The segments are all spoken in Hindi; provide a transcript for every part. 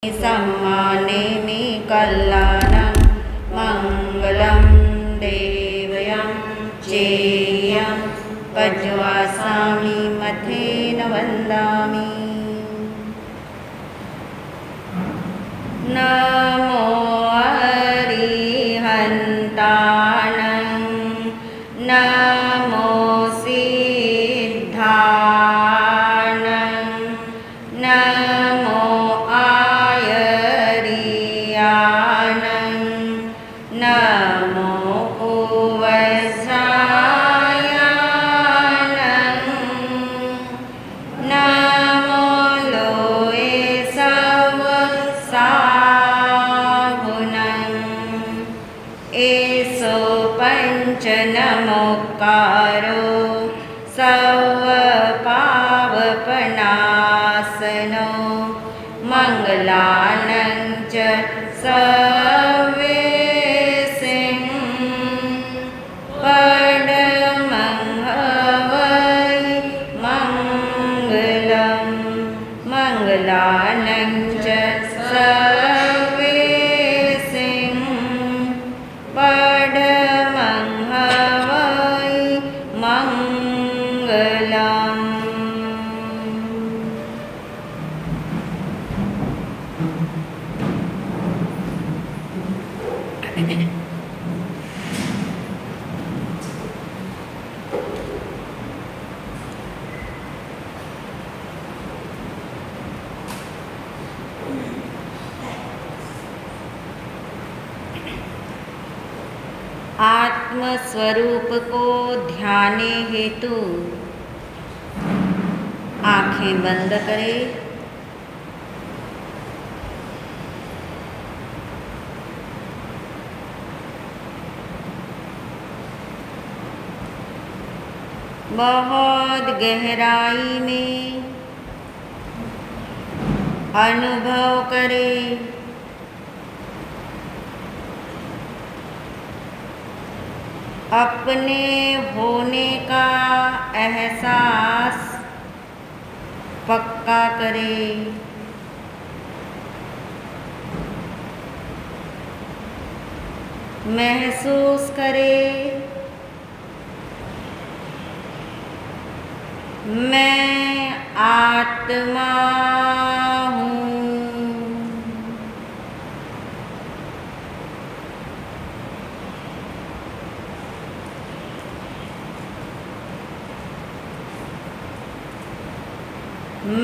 सम्मानेमि कल्याणं मङ्गलं देवयं चेयं पज्वासामि मथेन वन्दामि। नमो अरिहन्ताणं नमो सिद्धाणं नमो आयर्याणं नमो उवसायाणं नमो लोये सवसागुणं एसो पञ्चनमोकारो सर्वपावपनाशनो मङ्गलानं च सर्वेसिं परमं हवै मङ्गलं मङ्गलानं च सर्वेसिं परमं हवै मङ्गलम्। आत्मस्वरूप को ध्याने हेतु आंखें बंद करें। बहुत गहराई में अनुभव करें अपने होने का एहसास पक्का करें। महसूस करें मैं आत्मा हूँ।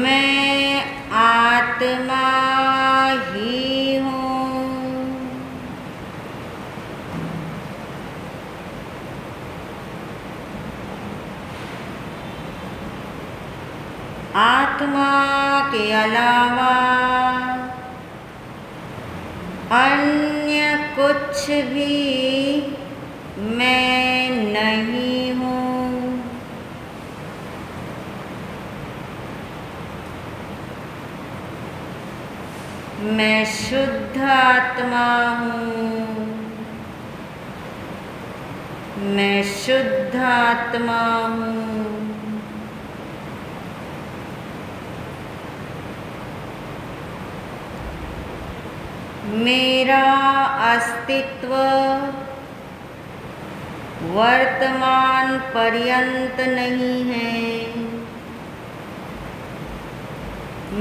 मैं आत्मा ही हूँ। आत्मा के अलावा अन्य कुछ भी मैं नहीं हूँ। मैं शुद्ध आत्मा हूँ। मैं शुद्ध आत्मा हूँ। मेरा अस्तित्व वर्तमान पर्यंत नहीं है।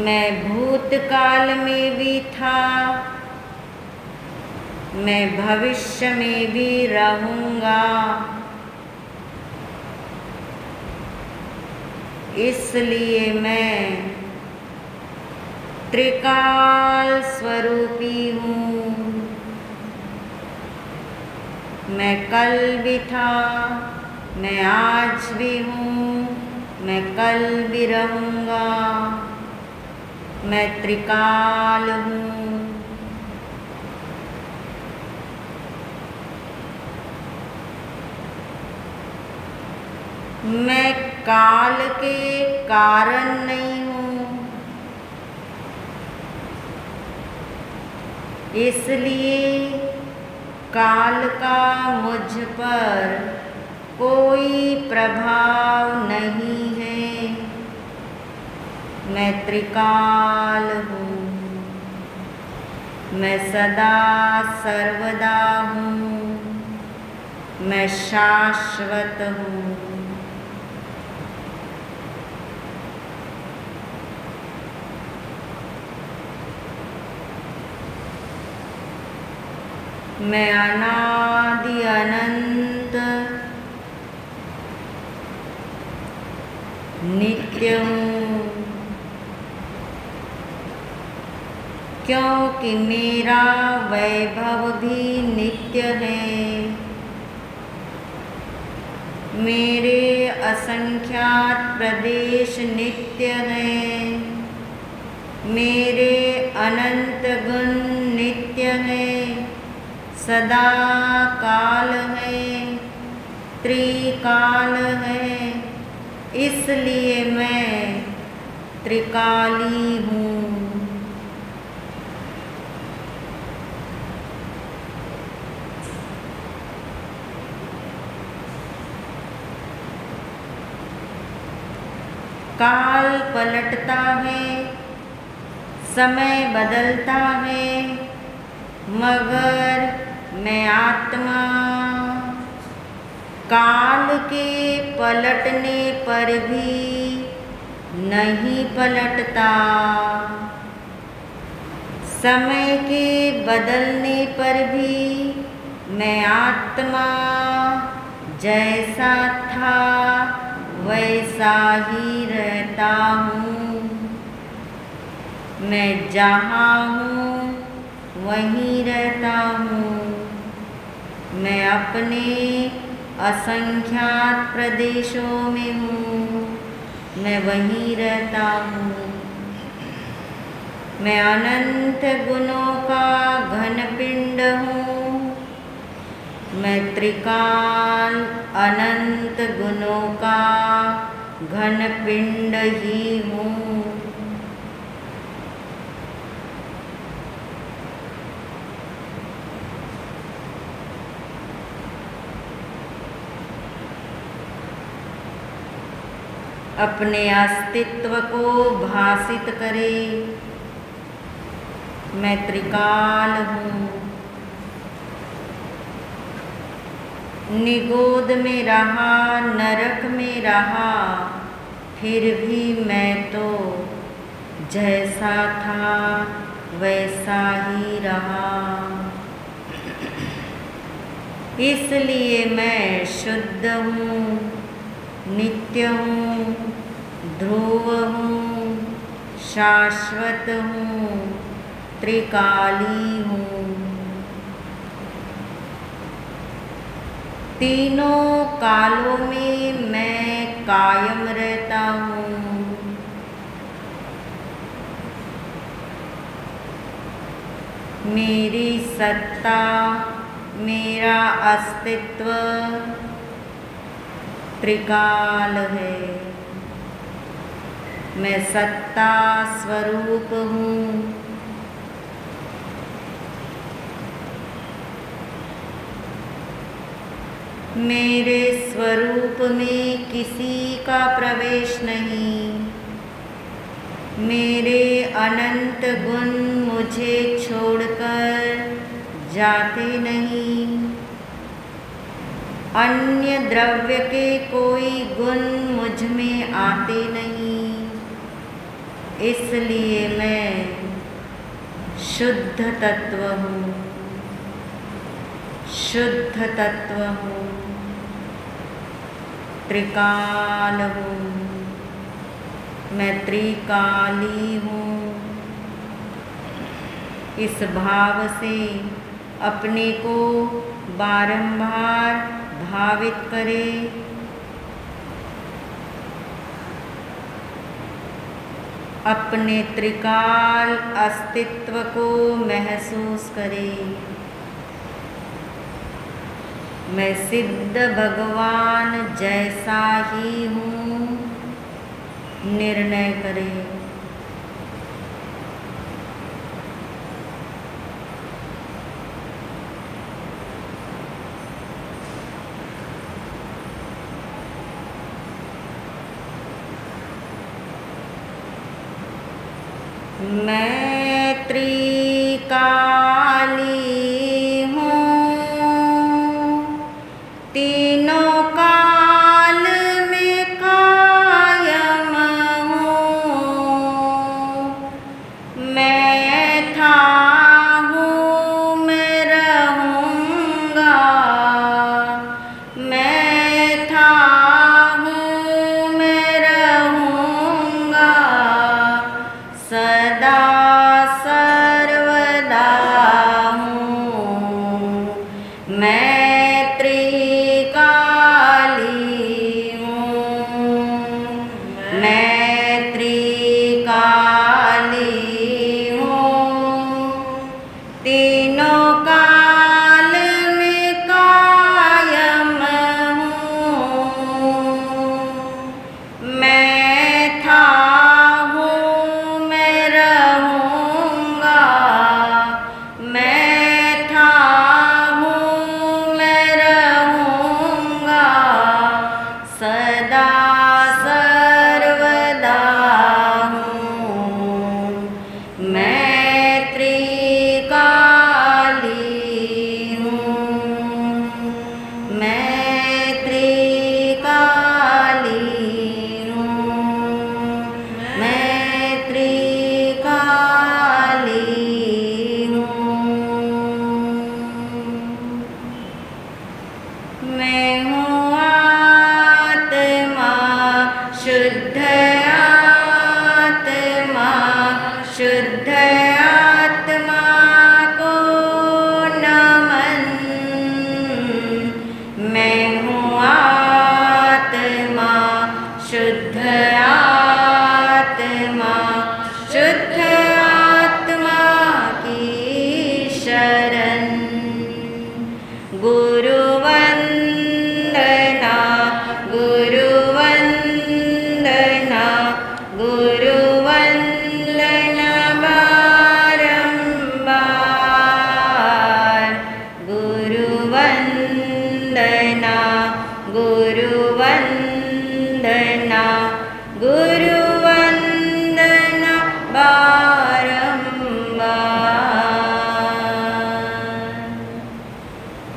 मैं भूतकाल में भी था, मैं भविष्य में भी रहूँगा। इसलिए मैं त्रिकाल स्वरूपी हूँ। मैं कल भी था, मैं आज भी हूँ, मैं कल भी रहूँगा। मैं त्रिकाल हूँ। मैं काल के कारण नहीं हूँ, इसलिए काल का मुझ पर कोई प्रभाव नहीं है। मैं त्रिकाल हूँ। मैं सदा सर्वदा हूँ, मैं शाश्वत हूँ। मैं अनादि अनंत नित्य हूँ, क्योंकि मेरा वैभव भी नित्य है। मेरे असंख्यात प्रदेश नित्य हैं, मेरे अनंत गुण नित्य हैं, सदा काल है, त्रिकाल है, इसलिए मैं त्रिकाली हूँ। काल पलटता है, समय बदलता है, मगर मैं आत्मा काल के पलटने पर भी नहीं पलटता, समय के बदलने पर भी मैं आत्मा जैसा था वैसा ही रहता हूँ। मैं जहाँ हूँ वहीं रहता हूँ। मैं अपने असंख्यात प्रदेशों में हूँ, मैं वहीं रहता हूँ। मैं अनंत गुणों का घन पिंड हूँ, मैं त्रिकाल अनंत गुणों का घन पिंड ही हूँ। अपने अस्तित्व को भासित करे, मैं त्रिकाल हूँ। निगोद में रहा, नरक में रहा, फिर भी मैं तो जैसा था वैसा ही रहा। इसलिए मैं शुद्ध हूँ, नित्य हूँ, ध्रुव हूँ, शाश्वत हूँ, त्रिकाली हूँ। तीनों कालों में मैं कायम रहता हूँ। मेरी सत्ता, मेरा अस्तित्व त्रिकाल है। मैं सत्ता स्वरूप हूँ। मेरे स्वरूप में किसी का प्रवेश नहीं। मेरे अनंत गुण मुझे छोड़कर जाते नहीं। अन्य द्रव्य के कोई गुण मुझ में आते नहीं। इसलिए मैं शुद्ध तत्व हूँ, शुद्ध तत्व हूँ, त्रिकाल हूँ। मैं त्रिकाली हूँ। इस भाव से अपने को बारंबार भावित करें। अपने त्रिकाल अस्तित्व को महसूस करें। मैं सिद्ध भगवान जैसा ही हूँ, निर्णय करें। मैं त्रिकाल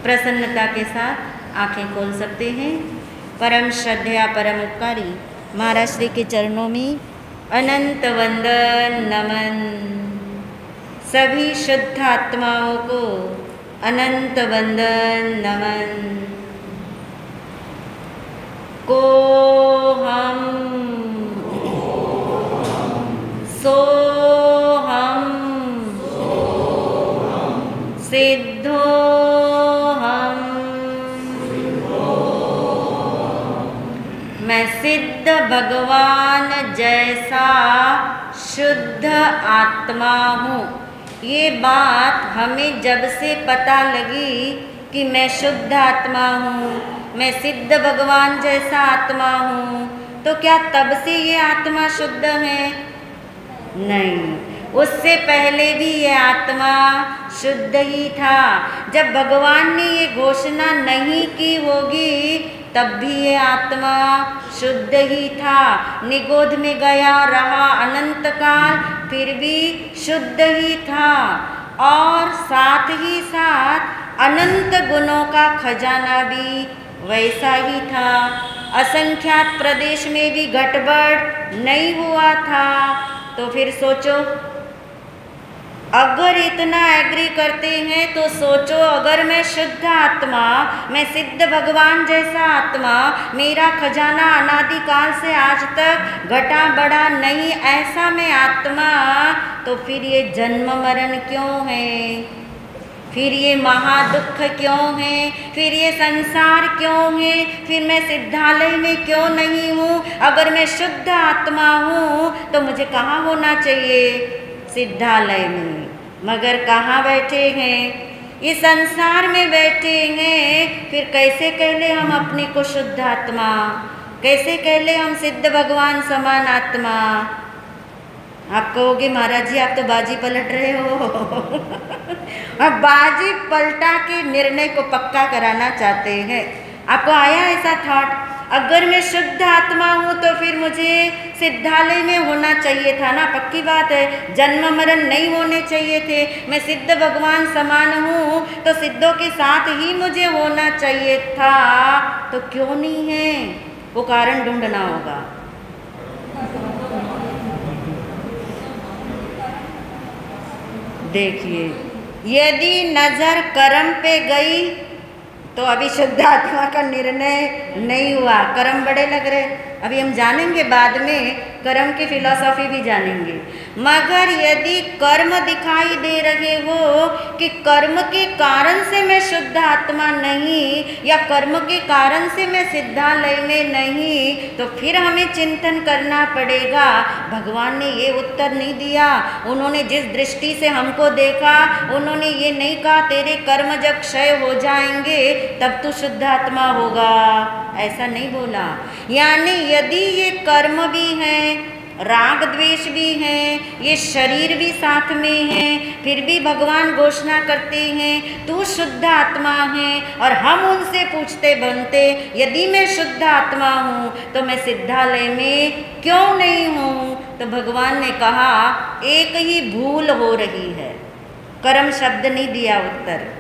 प्रसन्नता के साथ आंखें खोल सकते हैं। परम श्रद्धेय परम उपकारी महाराज श्री के चरणों में अनंत वंदन नमन। सभी शुद्ध आत्माओं को अनंत वंदन नमन। को हम सो हम सिद्धो हम। मैं सिद्ध भगवान जैसा शुद्ध आत्मा हूँ। ये बात हमें जब से पता लगी कि मैं शुद्ध आत्मा हूँ, मैं सिद्ध भगवान जैसा आत्मा हूँ, तो क्या तब से ये आत्मा शुद्ध है? नहीं, उससे पहले भी ये आत्मा शुद्ध ही था। जब भगवान ने ये घोषणा नहीं की होगी तब भी ये आत्मा शुद्ध ही था। निगोध में गया रहा अनंत काल, फिर भी शुद्ध ही था। और साथ ही साथ अनंत गुणों का खजाना भी वैसा ही था। असंख्यात प्रदेश में भी गड़बड़ नहीं हुआ था। तो फिर सोचो, अगर इतना एग्री करते हैं तो सोचो, अगर मैं शुद्ध आत्मा, मैं सिद्ध भगवान जैसा आत्मा, मेरा खजाना अनादिकाल से आज तक घटा बढ़ा नहीं, ऐसा मैं आत्मा, तो फिर ये जन्म मरण क्यों है? फिर ये महादुख क्यों है? फिर ये संसार क्यों है? फिर मैं सिद्धालय में क्यों नहीं हूँ? अगर मैं शुद्ध आत्मा हूँ तो मुझे कहाँ होना चाहिए? सिद्धालय में। मगर कहाँ बैठे हैं? इस संसार में बैठे हैं। फिर कैसे कह ले हम अपने को शुद्ध आत्मा? कैसे कह ले हम सिद्ध भगवान समान आत्मा? आप कहोगे महाराज जी आप तो बाजी पलट रहे हो। अब बाजी पलटा के निर्णय को पक्का कराना चाहते हैं। आपको आया ऐसा थॉट? अगर मैं शुद्ध आत्मा हूँ तो फिर मुझे सिद्धालय में होना चाहिए था ना। पक्की बात है, जन्म मरण नहीं होने चाहिए थे। मैं सिद्ध भगवान समान हूँ तो सिद्धों के साथ ही मुझे होना चाहिए था। तो क्यों नहीं है? वो कारण ढूंढना होगा। देखिए, यदि नजर कर्म पे गई तो अभी शुद्ध आत्मा का निर्णय नहीं हुआ। कर्म बड़े लग रहे, अभी हम जानेंगे बाद में, कर्म की फिलॉसफी भी जानेंगे। मगर यदि कर्म दिखाई दे रहे हो कि कर्म के कारण से मैं शुद्ध आत्मा नहीं, या कर्म के कारण से मैं सिद्धालय में नहीं, तो फिर हमें चिंतन करना पड़ेगा। भगवान ने ये उत्तर नहीं दिया। उन्होंने जिस दृष्टि से हमको देखा, उन्होंने ये नहीं कहा तेरे कर्म जब क्षय हो जाएंगे तब तू शुद्ध आत्मा होगा, ऐसा नहीं बोला। यानी यदि ये कर्म भी हैं, राग द्वेष भी हैं, ये शरीर भी साथ में है, फिर भी भगवान घोषणा करते हैं तू शुद्ध आत्मा है। और हम उनसे पूछते बनते, यदि मैं शुद्ध आत्मा हूँ तो मैं सिद्धालय में क्यों नहीं हूँ? तो भगवान ने कहा एक ही भूल हो रही है। कर्म शब्द नहीं दिया उत्तर।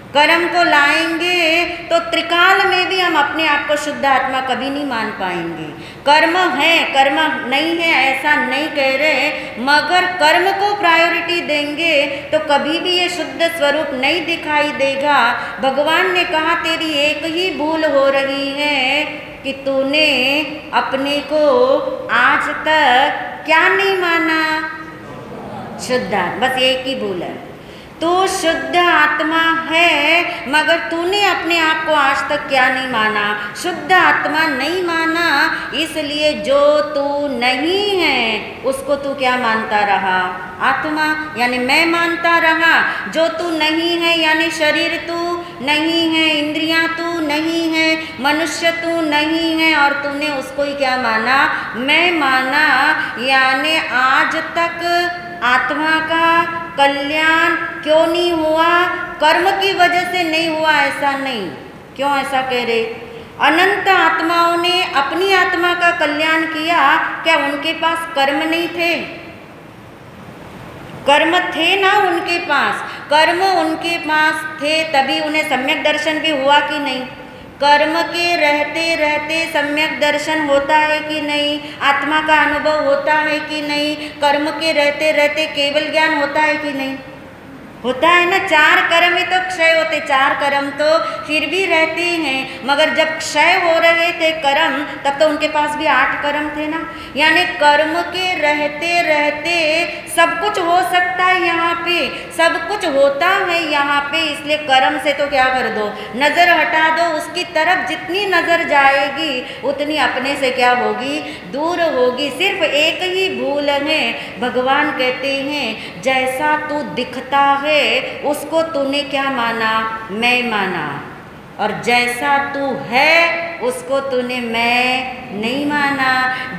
कर्म को लाएंगे तो त्रिकाल में भी हम अपने आप को शुद्ध आत्मा कभी नहीं मान पाएंगे। कर्म है, कर्म नहीं है ऐसा नहीं कह रहे, मगर कर्म को प्रायोरिटी देंगे तो कभी भी ये शुद्ध स्वरूप नहीं दिखाई देगा। भगवान ने कहा तेरी एक ही भूल हो रही है कि तूने अपने को आज तक क्या नहीं माना? शुद्ध। बस एक ही भूल है, तू शुद्ध आत्मा है मगर तूने अपने आप को आज तक क्या नहीं माना? शुद्ध आत्मा नहीं माना, इसलिए जो तू नहीं है उसको तू क्या मानता रहा? आत्मा, यानी मैं मानता रहा। जो तू नहीं है यानी शरीर तू नहीं है, इंद्रियां तू नहीं है, मनुष्य तू नहीं है, और तूने उसको ही क्या माना? मैं माना। यानी आज तक आत्मा का कल्याण क्यों नहीं हुआ? कर्म की वजह से नहीं हुआ ऐसा नहीं। क्यों ऐसा कह रहे? अनंत आत्माओं ने अपनी आत्मा का कल्याण किया, क्या उनके पास कर्म नहीं थे? कर्म थे ना उनके पास, कर्म उनके पास थे तभी उन्हें सम्यक दर्शन भी हुआ कि नहीं? कर्म के रहते रहते सम्यक दर्शन होता है कि नहीं? आत्मा का अनुभव होता है कि नहीं? कर्म के रहते रहते केवल ज्ञान होता है कि नहीं? होता है ना। 4 कर्म ही तो क्षय होते, 4 कर्म तो फिर भी रहते हैं, मगर जब क्षय हो रहे थे कर्म तब तो उनके पास भी 8 कर्म थे ना। यानी कर्म के रहते रहते सब कुछ हो सकता है यहाँ पे, सब कुछ होता है यहाँ पे। इसलिए कर्म से तो क्या कर दो, नज़र हटा दो, उसकी तरफ जितनी नज़र जाएगी उतनी अपने से क्या होगी, दूर होगी। सिर्फ एक ही भूल है, भगवान कहते हैं जैसा तू दिखता है उसको तूने क्या माना, मैं माना, और जैसा तू है उसको तूने मैं नहीं माना।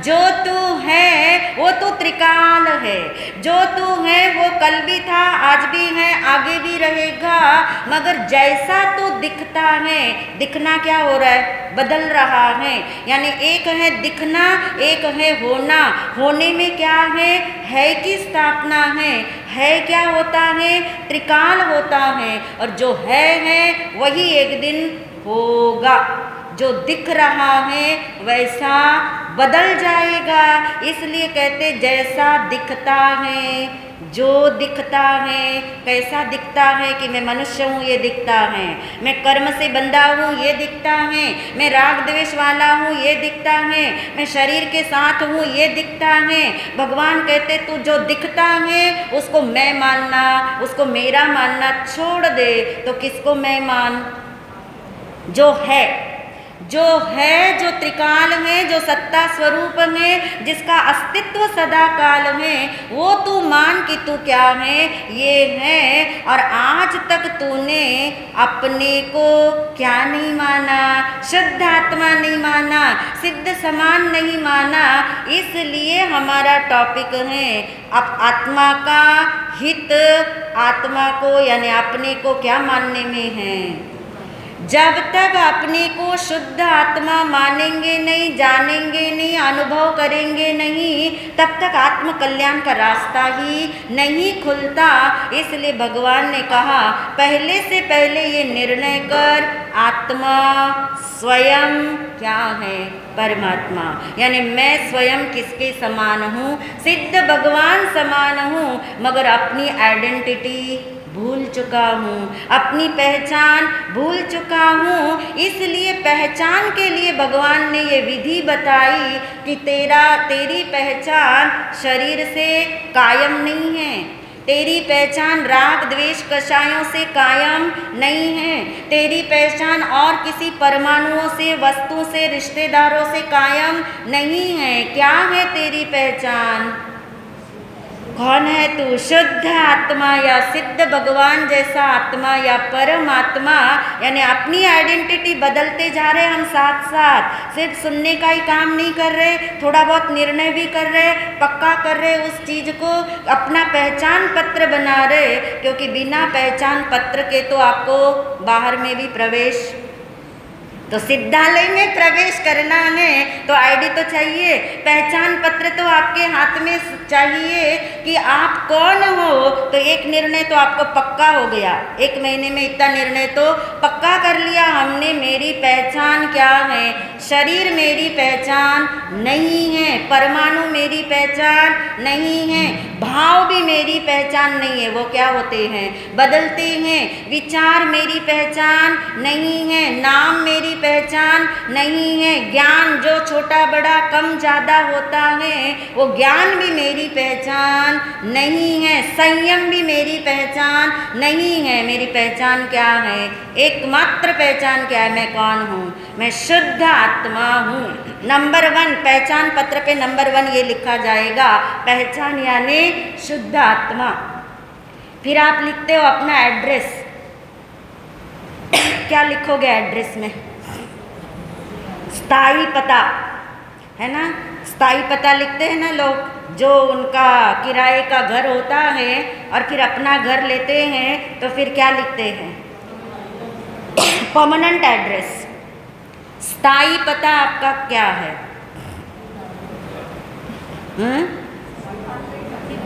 जो तू है वो तू त्रिकाल है, जो तू है वो कल भी था, आज भी है, आगे भी रहेगा। मगर जैसा तू दिखता है, दिखना क्या हो रहा है, बदल रहा है। यानी एक है दिखना, एक है होना। होने में क्या है की स्थापना है क्या होता है, त्रिकाल होता है। और जो है वही एक दिन होगा। जो दिख रहा है वैसा बदल जाएगा। इसलिए कहते जैसा दिखता है, जो दिखता है, कैसा दिखता है कि मैं मनुष्य हूँ ये दिखता है, मैं कर्म से बंधा हूँ ये दिखता है, मैं राग द्वेष वाला हूँ ये दिखता है, मैं शरीर के साथ हूँ ये दिखता है। भगवान कहते तू जो दिखता है उसको मैं मानना, उसको मेरा मानना छोड़ दे। तो किसको मैं मान, जो है, जो त्रिकाल है, जो सत्ता स्वरूप है, जिसका अस्तित्व सदा काल है, वो तू मान कि तू क्या है, ये है। और आज तक तूने अपने को क्या नहीं माना, शुद्ध आत्मा नहीं माना, सिद्ध समान नहीं माना। इसलिए हमारा टॉपिक है अब आत्मा का हित, आत्मा को यानी अपने को क्या मानने में है। जब तक अपने को शुद्ध आत्मा मानेंगे नहीं, जानेंगे नहीं, अनुभव करेंगे नहीं, तब तक आत्म कल्याण का रास्ता ही नहीं खुलता। इसलिए भगवान ने कहा पहले से पहले ये निर्णय कर, आत्मा स्वयं क्या है, परमात्मा। यानी मैं स्वयं किसके समान हूँ, सिद्ध भगवान समान हूँ, मगर अपनी आइडेंटिटी भूल चुका हूँ, अपनी पहचान भूल चुका हूँ। इसलिए पहचान के लिए भगवान ने ये विधि बताई कि तेरी पहचान शरीर से कायम नहीं है, तेरी पहचान राग द्वेष कषायों से कायम नहीं है, तेरी पहचान और किसी परमाणुओं से, वस्तु से, रिश्तेदारों से कायम नहीं है। क्या है तेरी पहचान, कौन है तू, शुद्ध आत्मा या सिद्ध भगवान जैसा आत्मा या परमात्मा। यानी अपनी आइडेंटिटी बदलते जा रहे हम, साथ साथ सिर्फ सुनने का ही काम नहीं कर रहे, थोड़ा बहुत निर्णय भी कर रहे, पक्का कर रहे उस चीज़ को, अपना पहचान पत्र बना रहे। क्योंकि बिना पहचान पत्र के तो आपको बाहर में भी प्रवेश, तो सिद्धालय में प्रवेश करना है तो आईडी तो चाहिए, पहचान पत्र तो आपके हाथ में चाहिए कि आप कौन हो। तो एक निर्णय तो आपको पक्का हो गया, 1 महीने में इतना निर्णय तो पक्का कर लिया हमने, मेरी पहचान क्या है, शरीर मेरी पहचान नहीं है, परमाणु मेरी पहचान नहीं है, भाव भी मेरी पहचान नहीं है। वो क्या होते हैं, बदलते हैं। विचार मेरी पहचान नहीं है, नाम मेरी पहचान नहीं है, ज्ञान जो छोटा बड़ा कम ज़्यादा होता है वो ज्ञान भी मेरी पहचान नहीं है, संयम भी मेरी पहचान नहीं है। मेरी पहचान क्या है, एकमात्र पहचान क्या है, मैं कौन हूँ, मैं शुद्ध आत्मा हूँ। नंबर 1 पहचान पत्र पे नंबर 1 ये लिखा जाएगा, पहचान यानी शुद्ध आत्मा। फिर आप लिखते हो अपना एड्रेस, क्या लिखोगे एड्रेस में, स्थाई पता है ना, स्थाई पता लिखते हैं ना लोग, जो उनका किराए का घर होता है और फिर अपना घर लेते हैं तो फिर क्या लिखते हैं, परमानेंट एड्रेस। स्थाई पता आपका क्या है,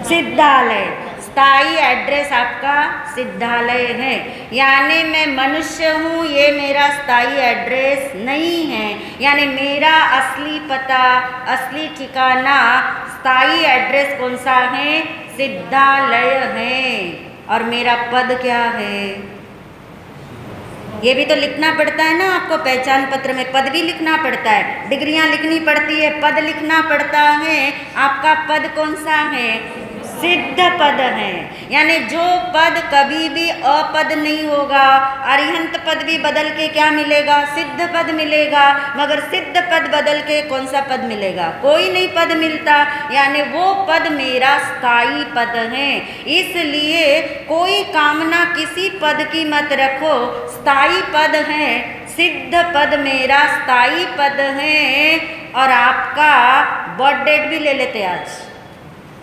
सिद्धालय। स्थायी एड्रेस आपका सिद्धालय है, यानी मैं मनुष्य हूँ, ये मेरा स्थायी एड्रेस नहीं है। यानी मेरा असली पता, असली ठिकाना, स्थायी एड्रेस कौन सा है? सिद्धालय है। और मेरा पद क्या है? ये भी तो लिखना पड़ता है ना आपको, पहचान पत्र में पद भी लिखना पड़ता है, डिग्रियां लिखनी पड़ती है, पद लिखना पड़ता है। आपका पद कौन सा है? सिद्ध पद है। यानी जो पद कभी भी अपद नहीं होगा, अरिहंत पद भी बदल के क्या मिलेगा? सिद्ध पद मिलेगा। मगर सिद्ध पद बदल के कौन सा पद मिलेगा? कोई नहीं पद मिलता। यानी वो पद मेरा स्थायी पद है। इसलिए कोई कामना किसी पद की मत रखो, स्थायी पद है, सिद्ध पद मेरा स्थायी पद है। और आपका बर्थ डेट भी ले लेते आज।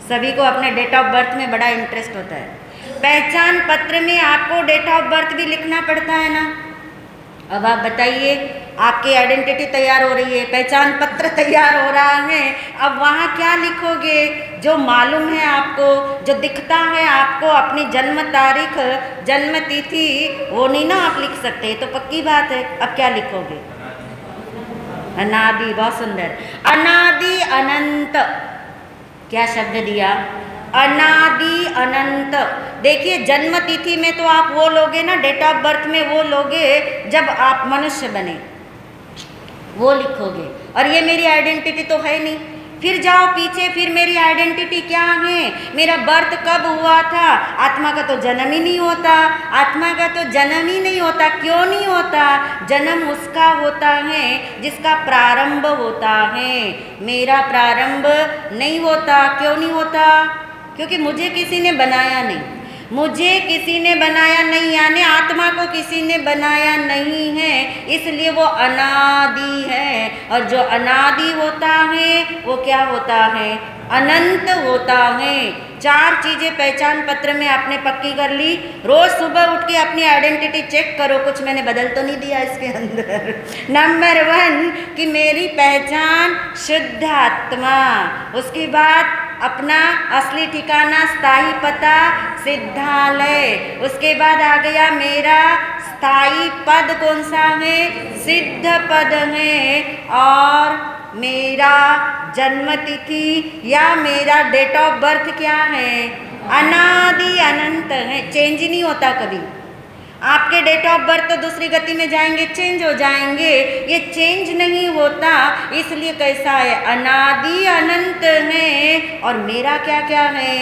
सभी को अपने डेट ऑफ बर्थ में बड़ा इंटरेस्ट होता है। पहचान पत्र में आपको डेट ऑफ बर्थ भी लिखना पड़ता है ना। अब आप बताइए, आपकी आइडेंटिटी तैयार हो रही है, पहचान पत्र तैयार हो रहा है, अब वहाँ क्या लिखोगे? जो मालूम है आपको, जो दिखता है आपको, अपनी जन्म तारीख, जन्म तिथि, वो नहीं ना आप लिख सकते, तो पक्की बात है। अब क्या लिखोगे? अनादि। बहुत सुंदर। अनादि अनंत। क्या शब्द दिया? अनादि अनंत। देखिए जन्म तिथि में तो आप वो लोगे ना, डेट ऑफ बर्थ में वो लोगे जब आप मनुष्य बने, वो लिखोगे। और ये मेरी आइडेंटिटी तो है नहीं। फिर जाओ पीछे, फिर मेरी आइडेंटिटी क्या है? मेरा बर्थ कब हुआ था? आत्मा का तो जन्म ही नहीं होता। आत्मा का तो जन्म ही नहीं होता। क्यों नहीं होता? जन्म उसका होता है जिसका प्रारंभ होता है। मेरा प्रारंभ नहीं होता। क्यों नहीं होता? क्योंकि मुझे किसी ने बनाया नहीं। मुझे किसी ने बनाया नहीं, यानी आत्मा को किसी ने बनाया नहीं है, इसलिए वो अनादि है। और जो अनादि होता है वो क्या होता है? अनंत होता है। 4 चीज़ें पहचान पत्र में आपने पक्की कर ली। रोज सुबह उठ के अपनी आइडेंटिटी चेक करो, कुछ मैंने बदल तो नहीं दिया इसके अंदर। नंबर 1 कि मेरी पहचान शुद्ध आत्मा, उसके बाद अपना असली ठिकाना, स्थायी पता, सिद्धालय, उसके बाद आ गया मेरा स्थायी पद कौन सा है? सिद्ध पद है। और मेरा जन्म तिथि या मेरा डेट ऑफ बर्थ क्या है? अनादि अनंत है, चेंज नहीं होता कभी। आपके डेट ऑफ बर्थ तो दूसरी गति में जाएंगे, चेंज हो जाएंगे, ये चेंज नहीं होता। इसलिए कैसा है? अनादि अनंत है। और मेरा क्या क्या है?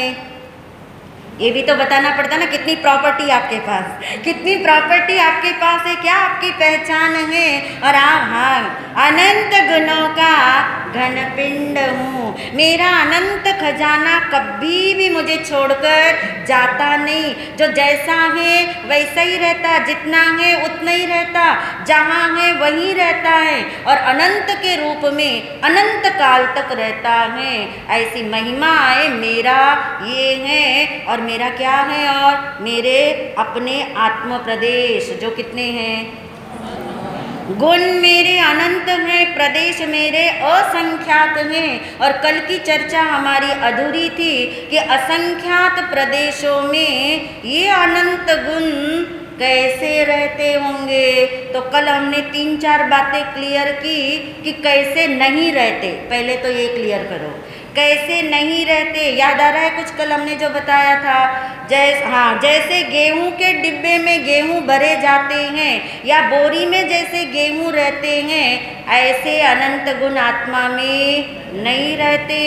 ये भी तो बताना पड़ता ना, कितनी प्रॉपर्टी आपके पास, कितनी प्रॉपर्टी आपके पास है, क्या आपकी पहचान है। और आप, हाँ, अनंत गुणों का घन पिंड हूँ। मेरा अनंत खजाना कभी भी मुझे छोड़कर जाता नहीं। जो जैसा है वैसा ही रहता, जितना है उतना ही रहता, जहाँ है वहीं रहता है, और अनंत के रूप में अनंत काल तक रहता है। ऐसी महिमा है मेरा ये है। और मेरा क्या है? और मेरे अपने आत्म प्रदेश जो कितने हैं? गुण मेरे अनंत हैं, प्रदेश मेरे असंख्यात हैं। और कल की चर्चा हमारी अधूरी थी कि असंख्यात प्रदेशों में ये अनंत गुण कैसे रहते होंगे। तो कल हमने 3-4 बातें क्लियर की कि कैसे नहीं रहते। पहले तो ये क्लियर करो, कैसे नहीं रहते। याद आ रहा है कुछ कल हमने जो बताया था? जैसे गेहूं के डिब्बे में गेहूं भरे जाते हैं या बोरी में जैसे गेहूं रहते हैं, ऐसे अनंत गुण आत्मा में नहीं रहते।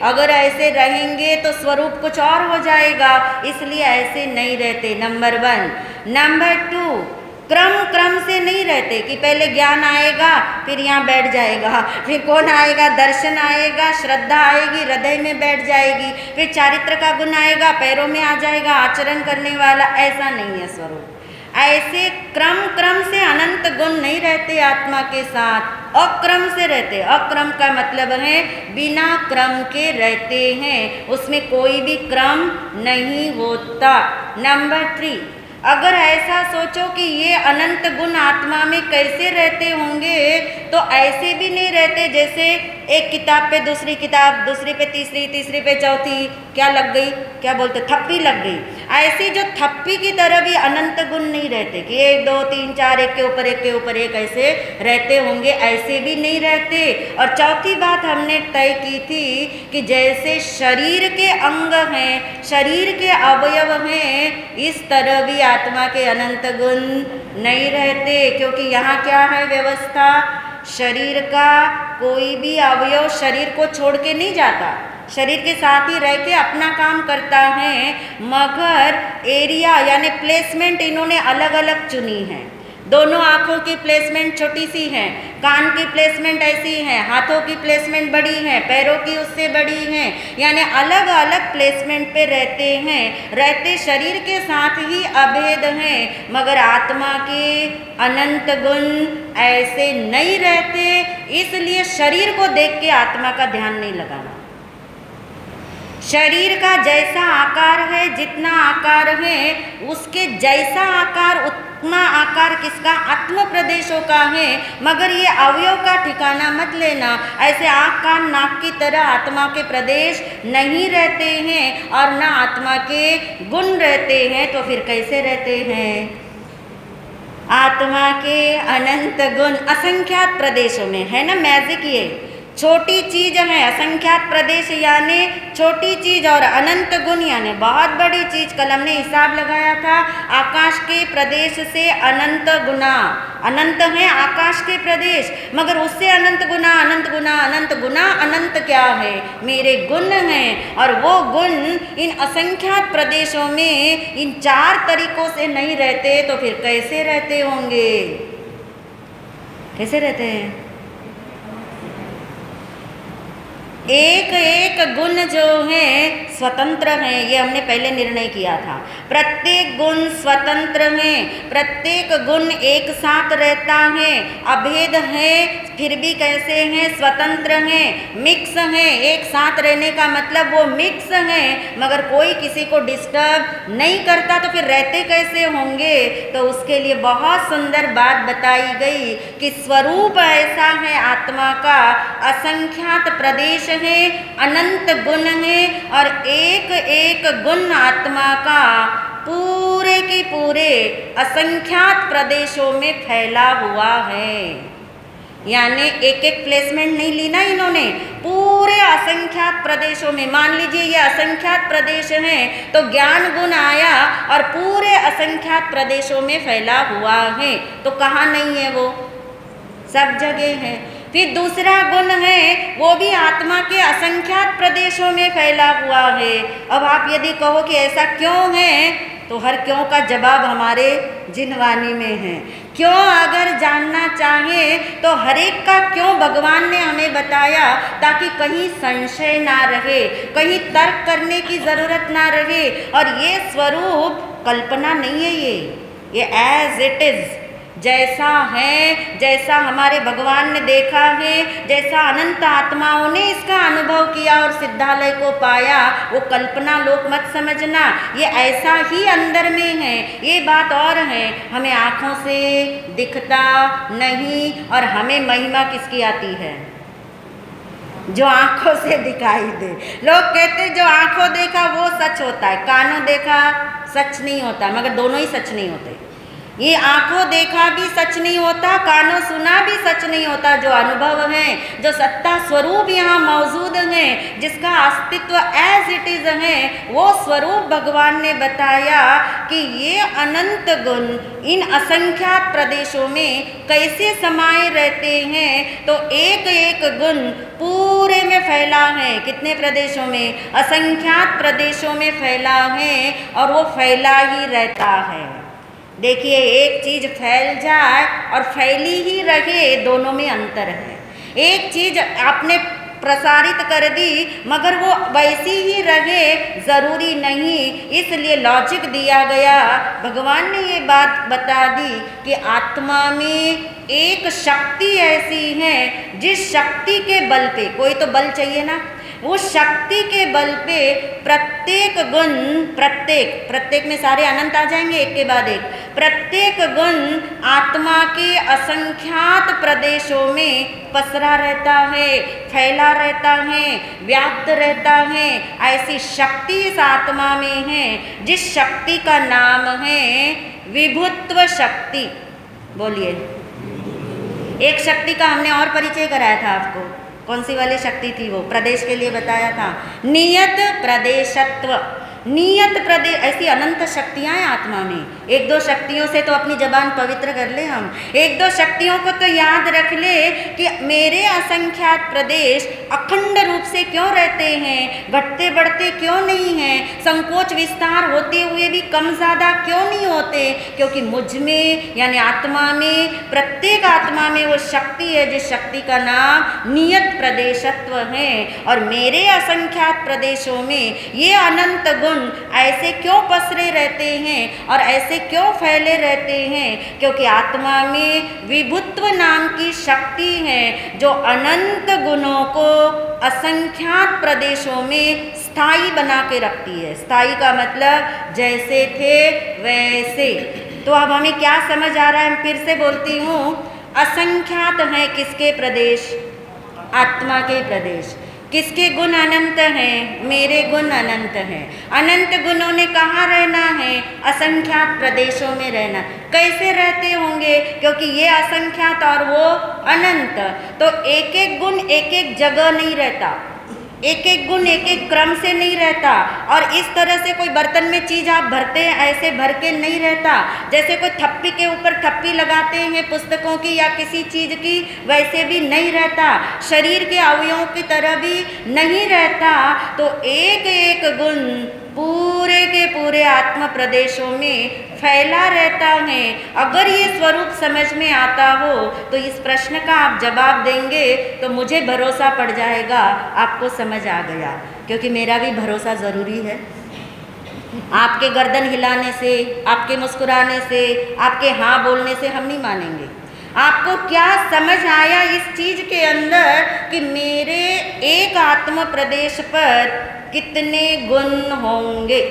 अगर ऐसे रहेंगे तो स्वरूप कुछ और हो जाएगा, इसलिए ऐसे नहीं रहते। नंबर 1। नंबर 2, क्रम से नहीं रहते कि पहले ज्ञान आएगा फिर यहाँ बैठ जाएगा, फिर कौन आएगा? दर्शन आएगा, श्रद्धा आएगी, हृदय में बैठ जाएगी, फिर चारित्र का गुण आएगा, पैरों में आ जाएगा, आचरण करने वाला। ऐसा नहीं है स्वरूप। ऐसे क्रम से अनंत गुण नहीं रहते आत्मा के साथ, अक्रम से रहते। अक्रम का मतलब है बिना क्रम के रहते हैं, उसमें कोई भी क्रम नहीं होता। नंबर 3, अगर ऐसा सोचो कि ये अनंत गुण आत्मा में कैसे रहते होंगे, तो ऐसे भी नहीं रहते जैसे एक किताब पे दूसरी किताब, दूसरी पे तीसरी, तीसरी पे चौथी, क्या लग गई, क्या बोलते, थप्पी लग गई। ऐसी जो थप्पी की तरह भी अनंत गुण नहीं रहते कि 1 2 3 4 एक के ऊपर एक के ऊपर एक ऐसे रहते होंगे, ऐसे भी नहीं रहते। और चौथी बात हमने तय की थी कि जैसे शरीर के अंग हैं, शरीर के अवयव हैं, इस तरह भी आत्मा के अनंत गुण नहीं रहते। क्योंकि यहाँ क्या है व्यवस्था, शरीर का कोई भी अवयव शरीर को छोड़ के नहीं जाता, शरीर के साथ ही रह के अपना काम करता है, मगर एरिया यानी प्लेसमेंट इन्होंने अलग अलग चुनी है। दोनों आँखों की प्लेसमेंट छोटी सी है, कान की प्लेसमेंट ऐसी है, हाथों की प्लेसमेंट बड़ी है, पैरों की उससे बड़ी है, यानी अलग अलग प्लेसमेंट पे रहते हैं। रहते शरीर के साथ ही अभेद हैं, मगर आत्मा के अनंत गुण ऐसे नहीं रहते। इसलिए शरीर को देख के आत्मा का ध्यान नहीं लगाना। शरीर का जैसा आकार है, जितना आकार है, उसके जैसा आकार उतना आकार किसका, आत्म प्रदेशों का है, मगर ये अवयव का ठिकाना मत लेना। ऐसे आँख कान नाक की तरह आत्मा के प्रदेश नहीं रहते हैं और ना आत्मा के गुण रहते हैं, तो फिर कैसे रहते हैं। आत्मा के अनंत गुण असंख्यात प्रदेशों में है ना, मैजिक ये छोटी चीज है, असंख्यात प्रदेश यानी छोटी चीज, और अनंत गुण यानी बहुत बड़ी चीज। कल हमने हिसाब लगाया था, आकाश के प्रदेश से अनंत गुना, अनंत है आकाश के प्रदेश, मगर उससे अनंत गुना, अनंत गुना, अनंत गुना अनंत क्या है, मेरे गुण हैं। और वो गुण इन असंख्यात प्रदेशों में इन 4 तरीकों से नहीं रहते, तो फिर कैसे रहते होंगे, कैसे रहते हैं। एक एक गुण जो है स्वतंत्र हैं, ये हमने पहले निर्णय किया था। प्रत्येक गुण स्वतंत्र है, प्रत्येक गुण एक साथ रहता है, अभेद है, फिर भी कैसे हैं, स्वतंत्र हैं, मिक्स हैं। एक साथ रहने का मतलब वो मिक्स हैं, मगर कोई किसी को डिस्टर्ब नहीं करता, तो फिर रहते कैसे होंगे। तो उसके लिए बहुत सुंदर बात बताई गई कि स्वरूप ऐसा है आत्मा का, असंख्यात प्रदेश है, अनंत गुण है, और एक एक गुण आत्मा का पूरे के पूरे असंख्यात प्रदेशों में फैला हुआ है। यानी एक एक प्लेसमेंट नहीं ली ना इन्होंने, पूरे असंख्यात प्रदेशों में। मान लीजिए ये असंख्यात प्रदेश हैं, तो ज्ञान गुण आया और पूरे असंख्यात प्रदेशों में फैला हुआ है, तो कहाँ नहीं है वो, सब जगह है। फिर दूसरा गुण है, वो भी आत्मा के असंख्यात प्रदेशों में फैला हुआ है। अब आप यदि कहो कि ऐसा क्यों है, तो हर क्यों का जवाब हमारे जिनवानी में है। क्यों अगर जानना चाहे तो हर एक का क्यों भगवान ने हमें बताया, ताकि कहीं संशय ना रहे, कहीं तर्क करने की ज़रूरत ना रहे। और ये स्वरूप कल्पना नहीं है, ये एज इट इज़ जैसा है, जैसा हमारे भगवान ने देखा है, जैसा अनंत आत्माओं ने इसका अनुभव किया और सिद्धालय को पाया, वो कल्पना लोक मत समझना, ये ऐसा ही अंदर में है। ये बात और है, हमें आँखों से दिखता नहीं, और हमें महिमा किसकी आती है, जो आँखों से दिखाई दे। लोग कहते जो आँखों देखा वो सच होता है, कानों देखा सच नहीं होता, मगर दोनों ही सच नहीं होते। ये आँखों देखा भी सच नहीं होता, कानों सुना भी सच नहीं होता। जो अनुभव है, जो सत्ता स्वरूप यहाँ मौजूद है, जिसका अस्तित्व एज इट इज़ है, वो स्वरूप भगवान ने बताया कि ये अनंत गुण इन असंख्यात प्रदेशों में कैसे समाये रहते हैं। तो एक एक गुण पूरे में फैला है, कितने प्रदेशों में, असंख्यात प्रदेशों में फैला है, और वो फैला ही रहता है। देखिए, एक चीज़ फैल जाए और फैली ही रहे, दोनों में अंतर है। एक चीज़ आपने प्रसारित कर दी, मगर वो वैसी ही रहे ज़रूरी नहीं। इसलिए लॉजिक दिया गया, भगवान ने ये बात बता दी कि आत्मा में एक शक्ति ऐसी है, जिस शक्ति के बल पे, कोई तो बल चाहिए ना, वो शक्ति के बल पे प्रत्येक गुण, प्रत्येक में सारे अनंत आ जाएंगे एक के बाद एक, प्रत्येक गुण आत्मा के असंख्यात प्रदेशों में पसरा रहता है, फैला रहता है, व्याप्त रहता है। ऐसी शक्ति इस आत्मा में है जिस शक्ति का नाम है विभुत्व शक्ति। बोलिए। एक शक्ति का हमने और परिचय कराया था आपको, कौन सी वाली शक्ति थी वो? प्रदेश के लिए बताया था, नियत प्रदेशत्व। नियत प्रदेश, ऐसी अनंत शक्तियां हैं आत्मा में। एक दो शक्तियों से तो अपनी जबान पवित्र कर ले हम, एक दो शक्तियों को तो याद रख ले कि मेरे असंख्यात प्रदेश अखंड रूप से क्यों रहते हैं, घटते बढ़ते क्यों नहीं हैं, संकोच विस्तार होते हुए भी कम ज़्यादा क्यों नहीं होते? क्योंकि मुझ में यानी आत्मा में, प्रत्येक आत्मा में वो शक्ति है जिस शक्ति का नाम नियत प्रदेशत्व है। और मेरे असंख्यात प्रदेशों में ये अनंत गुण ऐसे क्यों पसरे रहते हैं और ऐसे क्यों फैले रहते हैं? क्योंकि आत्मा में विभुत्व नाम की शक्ति है जो अनंत गुणों को असंख्यात प्रदेशों में स्थायी बना के रखती है। स्थायी का मतलब जैसे थे वैसे। तो अब हमें क्या समझ आ रहा है? मैं फिर से बोलती हूँ, असंख्यात है किसके प्रदेश? आत्मा के प्रदेश। किसके गुण अनंत हैं? मेरे गुण अनंत हैं। अनंत गुणों ने कहाँ रहना है? असंख्यात प्रदेशों में रहना। कैसे रहते होंगे? क्योंकि ये असंख्यात और वो अनंत, तो एक एक गुण एक एक जगह नहीं रहता, एक एक गुण एक एक क्रम से नहीं रहता। और इस तरह से कोई बर्तन में चीज़ आप भरते हैं ऐसे भर के नहीं रहता। जैसे कोई थप्पी के ऊपर थप्पी लगाते हैं पुस्तकों की या किसी चीज़ की, वैसे भी नहीं रहता। शरीर के अवयवों की तरह भी नहीं रहता। तो एक एक गुण पूरे के पूरे आत्म प्रदेशों में फैला रहता है। अगर ये स्वरूप समझ में आता हो तो इस प्रश्न का आप जवाब देंगे तो मुझे भरोसा पड़ जाएगा आपको समझ आ गया, क्योंकि मेरा भी भरोसा ज़रूरी है। आपके गर्दन हिलाने से, आपके मुस्कुराने से, आपके हाँ बोलने से हम नहीं मानेंगे। आपको क्या समझ आया इस चीज़ के अंदर कि मेरे एक आत्म प्रदेश पर कितने गुण होंगे?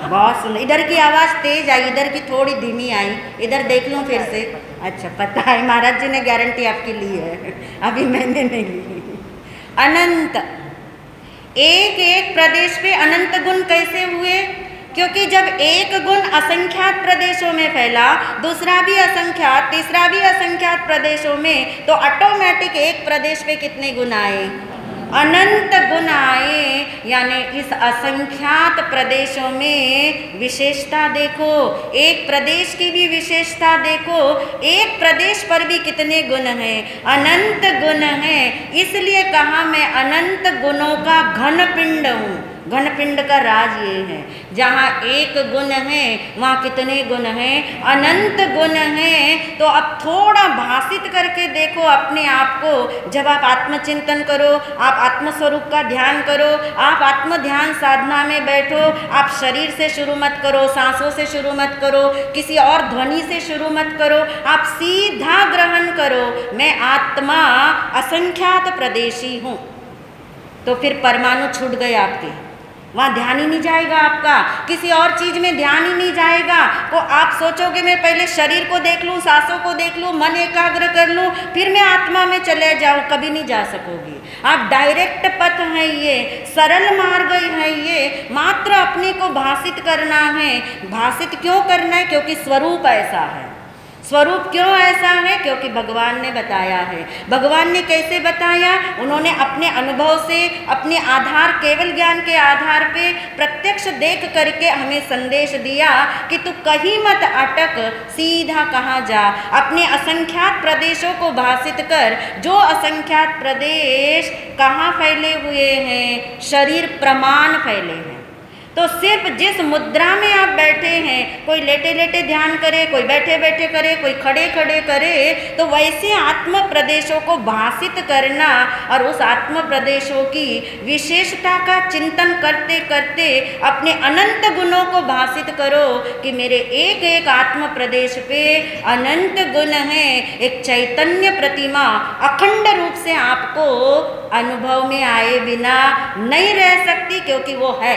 बहुत सुंदर। इधर की आवाज़ तेज आई, इधर की थोड़ी धीमी आई। इधर देख लूँ फिर से। अच्छा, पता है महाराज जी ने गारंटी आपके ली है, अभी मैंने नहीं ली। अनंत, एक एक प्रदेश पे अनंत गुण कैसे हुए? क्योंकि जब एक गुण असंख्यात प्रदेशों में फैला, दूसरा भी असंख्यात, तीसरा भी असंख्यात प्रदेशों में, तो ऑटोमेटिक एक प्रदेश पे कितने गुण आए? अनंत गुण आए। यानी इस असंख्यात प्रदेशों में विशेषता देखो, एक प्रदेश की भी विशेषता देखो। एक प्रदेश पर भी कितने गुण हैं? अनंत गुण हैं। इसलिए कहा मैं अनंत गुणों का घन पिंड हूँ। घन पिंड का राज ये है, जहाँ एक गुण है वहाँ कितने गुण हैं? अनंत गुण हैं। तो अब थोड़ा भाषित करके देखो अपने आप को। जब आप आत्मचिंतन करो, आप आत्मस्वरूप का ध्यान करो, आप आत्म ध्यान साधना में बैठो, आप शरीर से शुरू मत करो, सांसों से शुरू मत करो, किसी और ध्वनि से शुरू मत करो, आप सीधा ग्रहण करो, मैं आत्मा असंख्यात प्रदेशी हूँ। तो फिर परमाणु छूट गए आपके, वहाँ ध्यान ही नहीं जाएगा आपका, किसी और चीज़ में ध्यान ही नहीं जाएगा। तो आप सोचोगे मैं पहले शरीर को देख लूँ, सांसों को देख लूँ, मन एकाग्र कर लूँ, फिर मैं आत्मा में चले जाऊँ, कभी नहीं जा सकोगी आप। डायरेक्ट पथ है ये, सरल मार्ग है ये, मात्र अपने को भाषित करना है। भाषित क्यों करना है? क्योंकि स्वरूप ऐसा है। स्वरूप क्यों ऐसा है? क्योंकि भगवान ने बताया है। भगवान ने कैसे बताया? उन्होंने अपने अनुभव से, अपने आधार, केवल ज्ञान के आधार पे प्रत्यक्ष देख करके हमें संदेश दिया कि तू कहीं मत अटक, सीधा कहाँ जा, अपने असंख्यात प्रदेशों को भाषित कर। जो असंख्यात प्रदेश कहाँ फैले हुए हैं? शरीर प्रमाण फैले हैं। तो सिर्फ जिस मुद्रा में आप बैठे हैं, कोई लेटे लेटे ध्यान करे, कोई बैठे बैठे करे, कोई खड़े खड़े करे, तो वैसे आत्म प्रदेशों को भाषित करना और उस आत्म प्रदेशों की विशेषता का चिंतन करते करते अपने अनंत गुणों को भाषित करो कि मेरे एक एक आत्म प्रदेश पे अनंत गुण हैं। एक चैतन्य प्रतिमा अखंड रूप से आपको अनुभव में आए बिना नहीं रह सकती, क्योंकि वो है।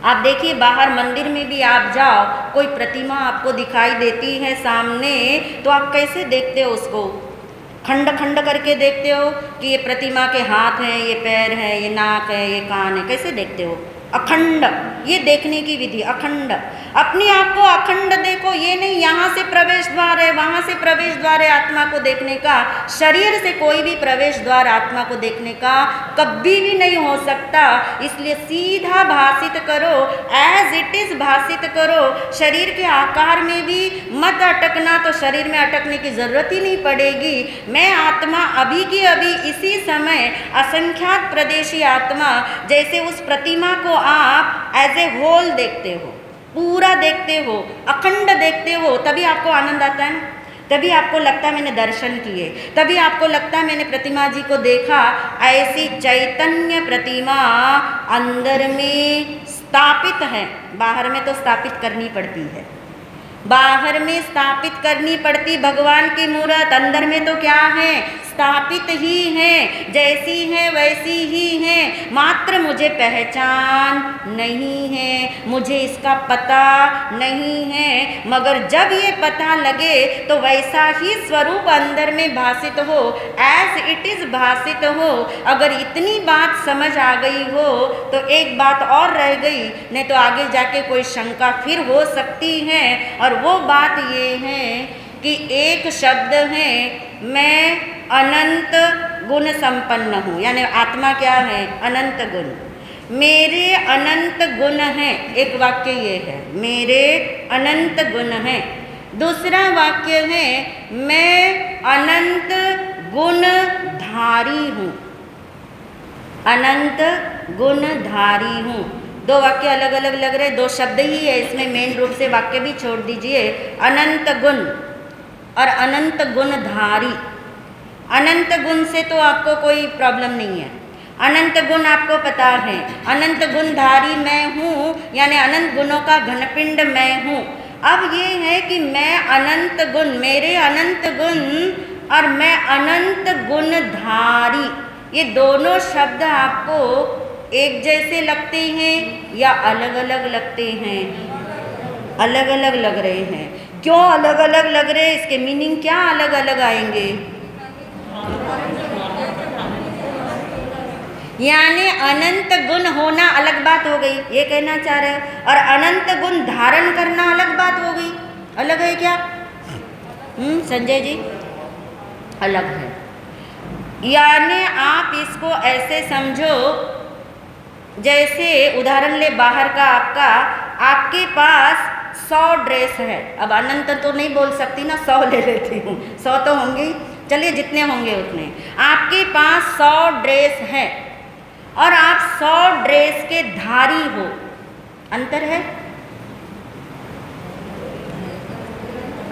आप देखिए बाहर मंदिर में भी आप जाओ, कोई प्रतिमा आपको दिखाई देती है सामने, तो आप कैसे देखते हो उसको? खंड खंड करके देखते हो कि ये प्रतिमा के हाथ हैं, ये पैर है, ये नाक है, ये कान है, कैसे देखते हो? अखंड, ये देखने की विधि अखंड। अपने आप को अखंड देखो, ये नहीं यहाँ से प्रवेश द्वार है, वहाँ से प्रवेश द्वार है आत्मा को देखने का। शरीर से कोई भी प्रवेश द्वार आत्मा को देखने का कभी भी नहीं हो सकता। इसलिए सीधा भाषित करो, एज इट इज भाषित करो। शरीर के आकार में भी मत अटकना, तो शरीर में अटकने की जरूरत ही नहीं पड़ेगी। मैं आत्मा अभी की अभी इसी समय असंख्यात प्रदेशी आत्मा, जैसे उस प्रतिमा को आप एज ए होल देखते हो, पूरा देखते हो, अखंड देखते हो, तभी आपको आनंद आता है ना, तभी आपको लगता है मैंने दर्शन किए, तभी आपको लगता है मैंने प्रतिमा जी को देखा। ऐसी चैतन्य प्रतिमा अंदर में स्थापित है, बाहर में तो स्थापित करनी पड़ती है, बाहर में स्थापित करनी पड़ती भगवान की मूर्त, अंदर में तो क्या है? स्थापित ही है, जैसी है वैसी ही है, मात्र मुझे पहचान नहीं है, मुझे इसका पता नहीं है। मगर जब ये पता लगे तो वैसा ही स्वरूप अंदर में भाषित हो, एज इट इज भाषित हो। अगर इतनी बात समझ आ गई हो तो एक बात और रह गई, नहीं तो आगे जाके कोई शंका फिर हो सकती है, और वो बात ये है कि एक शब्द है, मैं अनंत गुण संपन्न हूँ, यानी आत्मा क्या है? अनंत गुण, मेरे अनंत गुण हैं। एक वाक्य ये है, मेरे अनंत गुण हैं। दूसरा वाक्य है, मैं अनंत गुणधारी हूँ, अनंत गुणधारी हूँ। दो वाक्य अलग अलग लग रहे, दो शब्द ही है इसमें, मेन रूप से वाक्य भी छोड़ दीजिए। अनंत गुण और अनंत गुणधारी। अनंत गुण से तो आपको कोई प्रॉब्लम नहीं है, अनंत गुण आपको पता है। अनंत गुणधारी मैं हूँ, यानी अनंत गुणों का घनपिंड मैं हूँ। अब ये है कि मैं अनंत गुण, मेरे अनंत गुण और मैं अनंत गुणधारी, ये दोनों शब्द आपको एक जैसे लगते हैं या अलग अलग लगते हैं? अलग अलग लग रहे हैं। क्यों अलग अलग लग रहे हैं? इसके मीनिंग क्या अलग अलग आएंगे? यानी अनंत गुण होना अलग बात हो गई, ये कहना चाह रहे हो, और अनंत गुण धारण करना अलग बात हो गई। अलग है क्या? संजय जी, अलग है। यानी आप इसको ऐसे समझो, जैसे उदाहरण ले बाहर का आपके पास 100 ड्रेस है। अब अनंत तो नहीं बोल सकती ना, 100 ले लेती हूँ, 100 तो होंगे, चलिए जितने होंगे उतने। आपके पास 100 ड्रेस है और आप 100 ड्रेस के धारी हो, अंतर है?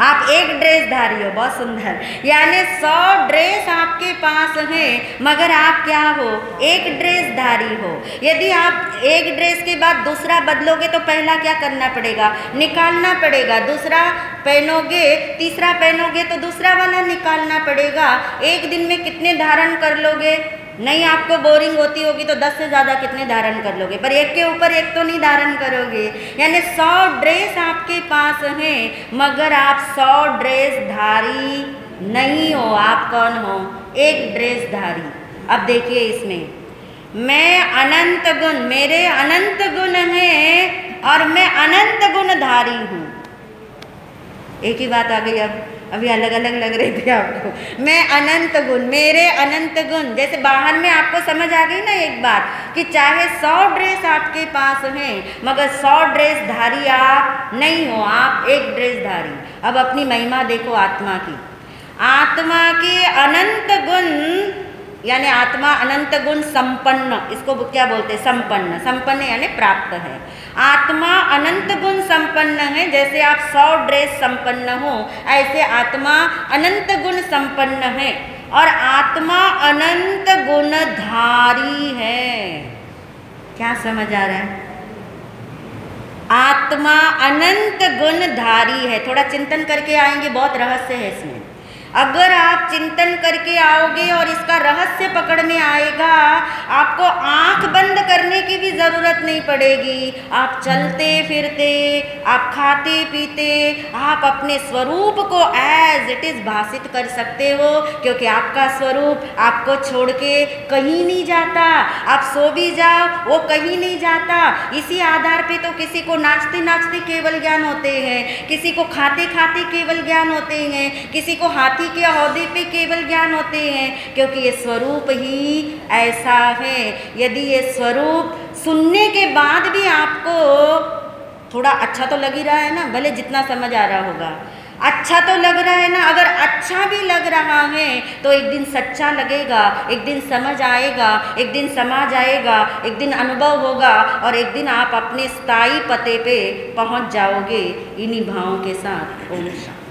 आप एक ड्रेस धारी हो, बहुत सुंदर, यानी 100 ड्रेस आपके पास हैं, मगर आप क्या हो? एक ड्रेस धारी हो। यदि आप एक ड्रेस के बाद दूसरा बदलोगे तो पहला क्या करना पड़ेगा? निकालना पड़ेगा। दूसरा पहनोगे, तीसरा पहनोगे तो दूसरा वाला निकालना पड़ेगा। एक दिन में कितने धारण कर लोगे? नहीं, आपको बोरिंग होती होगी तो 10 से ज़्यादा कितने धारण कर लोगे, पर एक के ऊपर एक तो नहीं धारण करोगे। यानी 100 ड्रेस आपके पास हैं, मगर आप 100 ड्रेस धारी नहीं हो। आप कौन हो? एक ड्रेस धारी। अब देखिए इसमें, मैं अनंत गुण, मेरे अनंत गुण हैं और मैं अनंत गुणधारी हूँ। एक ही बात आ गई। अब अभी अलग अलग लग रही थी आपको। मैं अनंत गुण, मेरे अनंत गुण, जैसे बाहर में आपको समझ आ गई ना एक बात, कि चाहे 100 ड्रेस आपके पास हैं, मगर 100 ड्रेस धारी आप नहीं हो, आप एक ड्रेस धारी। अब अपनी महिमा देखो आत्मा की। आत्मा के अनंत गुण यानी आत्मा अनंत गुण संपन्न, इसको क्या बोलते हैं? संपन्न। संपन्न यानी प्राप्त है। आत्मा अनंत गुण संपन्न है। जैसे आप 100 ड्रेस संपन्न हो, ऐसे आत्मा अनंत गुण संपन्न है और आत्मा अनंत गुणधारी है। क्या समझ आ रहा है? आत्मा अनंत गुणधारी है। थोड़ा चिंतन करके आएंगे, बहुत रहस्य है इसमें। अगर आप चिंतन करके आओगे और इसका रहस्य पकड़ में आएगा, आपको आंख बंद करने की भी ज़रूरत नहीं पड़ेगी। आप चलते फिरते, आप खाते पीते, आप अपने स्वरूप को एज इट इज़ भाषित कर सकते हो, क्योंकि आपका स्वरूप आपको छोड़ के कहीं नहीं जाता। आप सो भी जाओ, वो कहीं नहीं जाता। इसी आधार पे तो किसी को नाचते नाचते केवल ज्ञान होते हैं, किसी को खाते खाते केवल ज्ञान होते हैं, किसी को हाथी के औहदे पे केवल ज्ञान होते हैं, क्योंकि ये स्वरूप ही ऐसा है। यदि ये स्वरूप सुनने के बाद भी आपको थोड़ा अच्छा तो लग ही रहा है ना, भले जितना समझ आ रहा होगा, अच्छा तो लग रहा है ना। अगर अच्छा भी लग रहा है तो एक दिन सच्चा लगेगा, एक दिन समझ आएगा, एक दिन समझ आएगा, एक दिन अनुभव होगा और एक दिन आप अपने स्थायी पते पे पहुंच जाओगे इन्हीं भावों के साथ। ओम शांति।